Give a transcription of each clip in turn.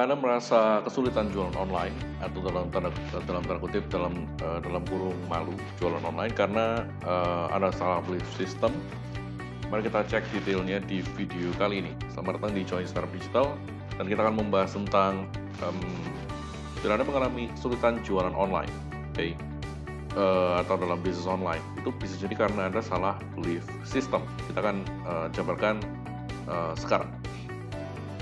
Anda merasa kesulitan jualan online atau dalam tanda kutip dalam kurung malu jualan online karena Anda salah belief system? Mari kita cek detailnya di video kali ini. Selamat datang di Join Startup Digital, dan kita akan membahas tentang bila Anda mengalami kesulitan jualan online, atau dalam bisnis online, itu bisa jadi karena Anda salah belief system. Kita akan jabarkan sekarang.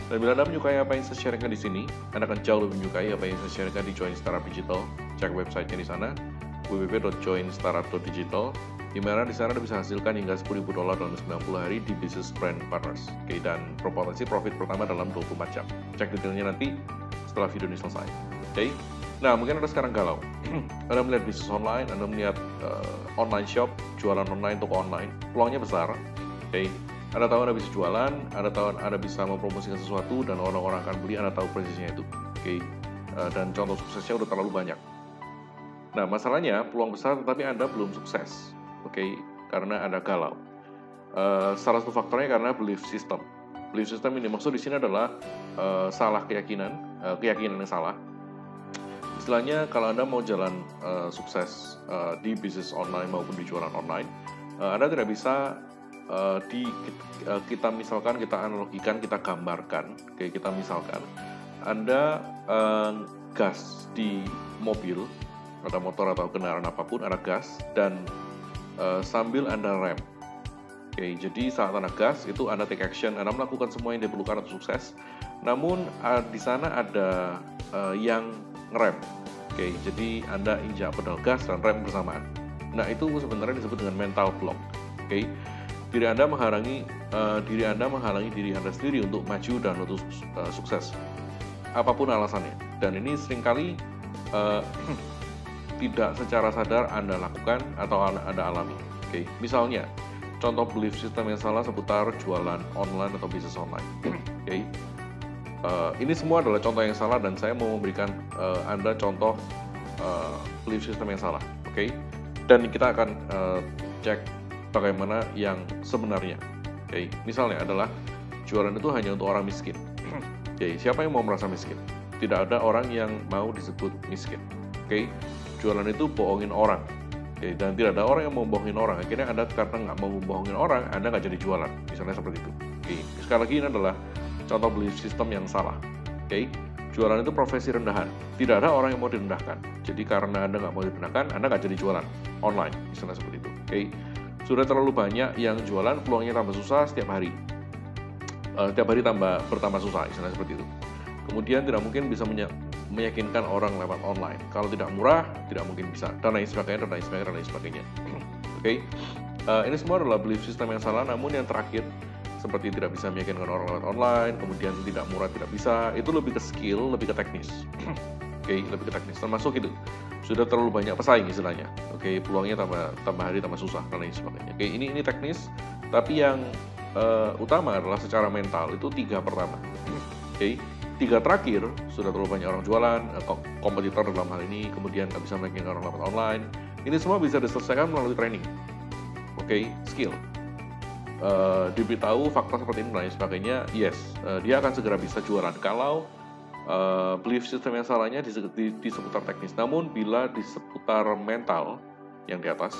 Dan bila Anda menyukai apa yang saya sharingkan di sini, Anda akan jauh lebih menyukai apa yang saya sharingkan di Join Startup Digital. Cek websitenya di sana, www.joinstartup.digital, di mana di sana Anda bisa hasilkan hingga $10.000 dalam 90 hari di Business Brand Partners. Dan berpotensi profit pertama dalam 24 jam. Cek detailnya nanti setelah video ini selesai. Nah, mungkin Anda sekarang galau. Anda melihat bisnis online, Anda melihat online shop, jualan online, toko online, peluangnya besar. Anda tahu Anda bisa jualan, Anda tahu Anda bisa mempromosikan sesuatu, dan orang-orang akan beli, Anda tahu persisnya itu. Dan contoh suksesnya udah terlalu banyak. Nah, masalahnya peluang besar tetapi Anda belum sukses. Karena Anda galau. Salah satu faktornya karena belief system. Belief system ini maksud di sini adalah salah keyakinan yang salah. Istilahnya, kalau Anda mau jalan sukses di bisnis online maupun di jualan online, Anda tidak bisa kita analogikan, kita gambarkan. Kita misalkan Anda gas di mobil, ada motor atau kendaraan apapun, ada gas, dan sambil Anda rem. Jadi saat Anda gas, itu Anda take action, Anda melakukan semua yang diperlukan untuk sukses. Namun di sana ada yang ngerem. Jadi Anda injak pedal gas dan rem bersamaan. Nah, itu sebenarnya disebut dengan mental block. Diri Anda menghalangi diri Anda sendiri untuk maju dan untuk sukses, apapun alasannya. Dan ini seringkali tidak secara sadar Anda lakukan atau Anda alami. Misalnya, contoh belief system yang salah seputar jualan online atau bisnis online. Ini semua adalah contoh yang salah, dan saya mau memberikan Anda contoh belief system yang salah. Dan kita akan cek bagaimana yang sebenarnya. Misalnya adalah jualan itu hanya untuk orang miskin. Siapa yang mau merasa miskin? Tidak ada orang yang mau disebut miskin. Jualan itu bohongin orang. Dan tidak ada orang yang mau bohongin orang. Akhirnya Anda karena nggak mau membohongin orang, Anda nggak jadi jualan. Misalnya seperti itu. Sekali lagi, ini adalah contoh belief system yang salah. Jualan itu profesi rendahan. Tidak ada orang yang mau direndahkan. Jadi karena Anda nggak mau direndahkan, Anda nggak jadi jualan online. Misalnya seperti itu. Sudah terlalu banyak yang jualan, peluangnya tambah susah setiap hari. Setiap hari bertambah susah, misalnya seperti itu. Kemudian tidak mungkin bisa meyakinkan orang lewat online. Kalau tidak murah, tidak mungkin bisa. Dan lain sebagainya. Ini semua adalah belief system yang salah. Namun yang terakhir, seperti tidak bisa meyakinkan orang lewat online, kemudian tidak murah, tidak bisa, itu lebih ke skill, lebih ke teknis. Lebih ke teknis. Termasuk itu. Sudah terlalu banyak pesaing istilahnya. Peluangnya tambah hari tambah susah, dan lain sebagainya. Ini teknis, tapi yang utama adalah secara mental. Itu 3 pertama. 3 terakhir, sudah terlalu banyak orang jualan, kompetitor dalam hal ini, kemudian nggak bisa meyakinkan orang lewat online. Ini semua bisa diselesaikan melalui training. Skill. Diberitahu fakta seperti ini dan lain sebagainya, dia akan segera bisa jualan kalau belief system yang salahnya di seputar teknis. Namun bila di seputar mental yang di atas,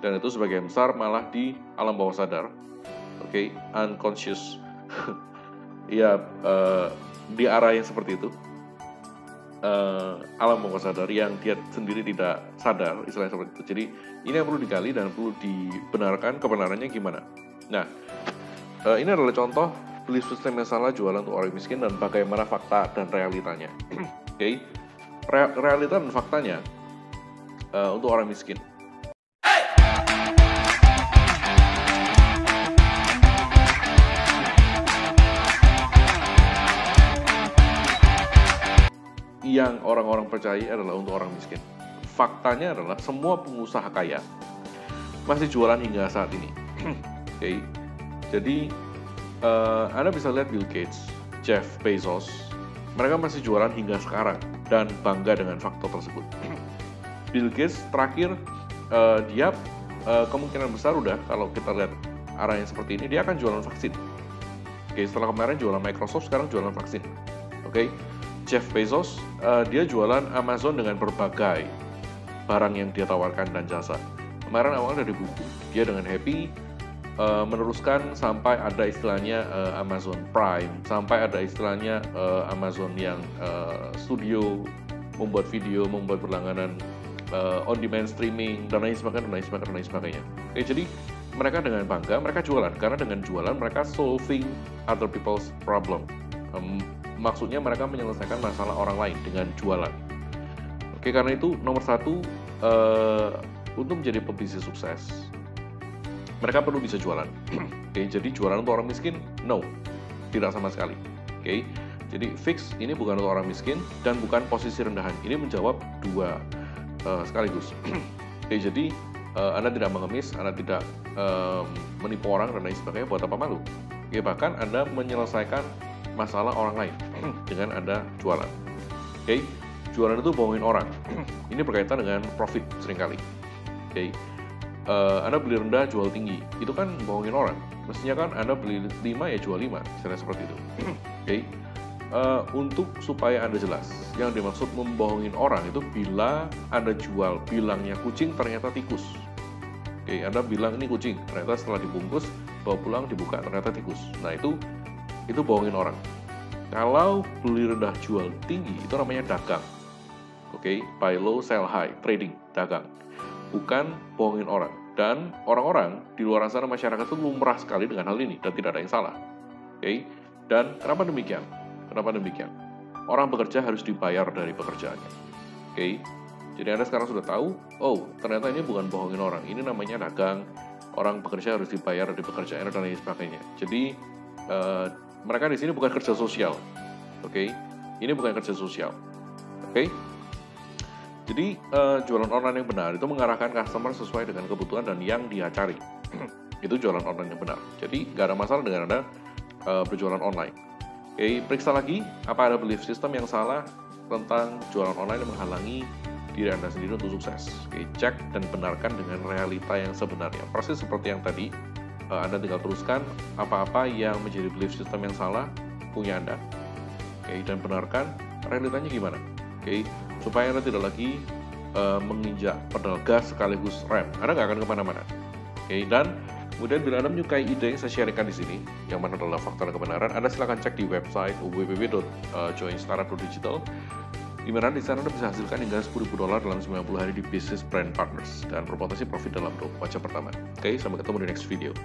dan itu sebagian besar malah di alam bawah sadar, unconscious, di arah yang seperti itu, alam bawah sadar yang dia sendiri tidak sadar, istilahnya seperti itu. Jadi ini yang perlu digali dan perlu dibenarkan kebenarannya gimana. Nah, ini adalah contoh belief system yang salah jualan untuk orang miskin dan bagaimana fakta dan realitanya. Realita dan faktanya untuk orang miskin. Yang orang-orang percaya adalah untuk orang miskin. Faktanya adalah semua pengusaha kaya masih jualan hingga saat ini. Jadi Anda bisa lihat Bill Gates, Jeff Bezos, mereka masih jualan hingga sekarang dan bangga dengan fakta tersebut. Bill Gates terakhir dia kemungkinan besar udah, kalau kita lihat arah yang seperti ini, dia akan jualan vaksin. Setelah kemarin jualan Microsoft, sekarang jualan vaksin. Jeff Bezos, dia jualan Amazon dengan berbagai barang yang dia tawarkan dan jasa. Kemarin awalnya dari buku, dia dengan happy meneruskan sampai ada istilahnya Amazon Prime, sampai ada istilahnya Amazon yang studio, membuat video, membuat berlangganan on-demand streaming, dan lain sebagainya. Oke, jadi mereka dengan bangga, mereka jualan, karena dengan jualan mereka solving other people's problem. Maksudnya mereka menyelesaikan masalah orang lain dengan jualan. Oke, karena itu nomor satu, untuk menjadi pebisnis sukses, mereka perlu bisa jualan. Oke, jadi jualan untuk orang miskin? No, tidak sama sekali. Oke, jadi fix ini bukan untuk orang miskin dan bukan posisi rendahan. Ini menjawab dua sekaligus. Oke, jadi Anda tidak mengemis, Anda tidak menipu orang dan lain sebagainya. Buat apa malu? Oke, bahkan Anda menyelesaikan masalah orang lain dengan Anda jualan. Oke, jualan itu bohongin orang. Ini berkaitan dengan profit seringkali. Oke, Anda beli rendah jual tinggi, itu kan bohongin orang. Mestinya kan Anda beli 5 ya jual 5, misalnya seperti itu. Oke, untuk supaya Anda jelas, yang dimaksud membohongin orang itu bila Anda jual bilangnya kucing ternyata tikus. Oke, Anda bilang ini kucing, ternyata setelah dibungkus, bawa pulang dibuka ternyata tikus. Nah itu bohongin orang. Kalau beli rendah jual tinggi itu namanya dagang. Oke, buy low sell high, trading, dagang. Bukan bohongin orang. Dan orang-orang di luar sana, masyarakat itu lumrah sekali dengan hal ini dan tidak ada yang salah. Oke, dan kenapa demikian? Kenapa demikian? Orang bekerja harus dibayar dari pekerjaannya. Oke, jadi Anda sekarang sudah tahu, oh ternyata ini bukan bohongin orang, ini namanya dagang. Orang bekerja harus dibayar dari pekerjaannya dan lain sebagainya. Jadi mereka di sini bukan kerja sosial, oke? Ini bukan kerja sosial, oke? Jadi jualan online yang benar itu mengarahkan customer sesuai dengan kebutuhan dan yang dia cari. Itu jualan online yang benar. Jadi nggak ada masalah dengan Anda berjualan online. Oke, periksa lagi apa ada belief system yang salah tentang jualan online yang menghalangi diri Anda sendiri untuk sukses. Oke, cek dan benarkan dengan realita yang sebenarnya. Persis seperti yang tadi. Anda tinggal teruskan apa-apa yang menjadi belief system yang salah punya Anda. Oke, dan benarkan realitanya gimana. Oke, supaya Anda tidak lagi menginjak pedal gas sekaligus rem. Anda nggak akan kemana-mana. Oke, dan kemudian bila Anda menyukai ide yang saya sharingkan di sini, yang mana adalah fakta dan kebenaran, Anda silakan cek di website www.joinstartup.digital, di mana di sana Anda bisa hasilkan hingga $10.000 dalam 90 hari di Business Brand Partners dan berpotensi profit dalam 24 jam pertama. Oke, sampai ketemu di next video.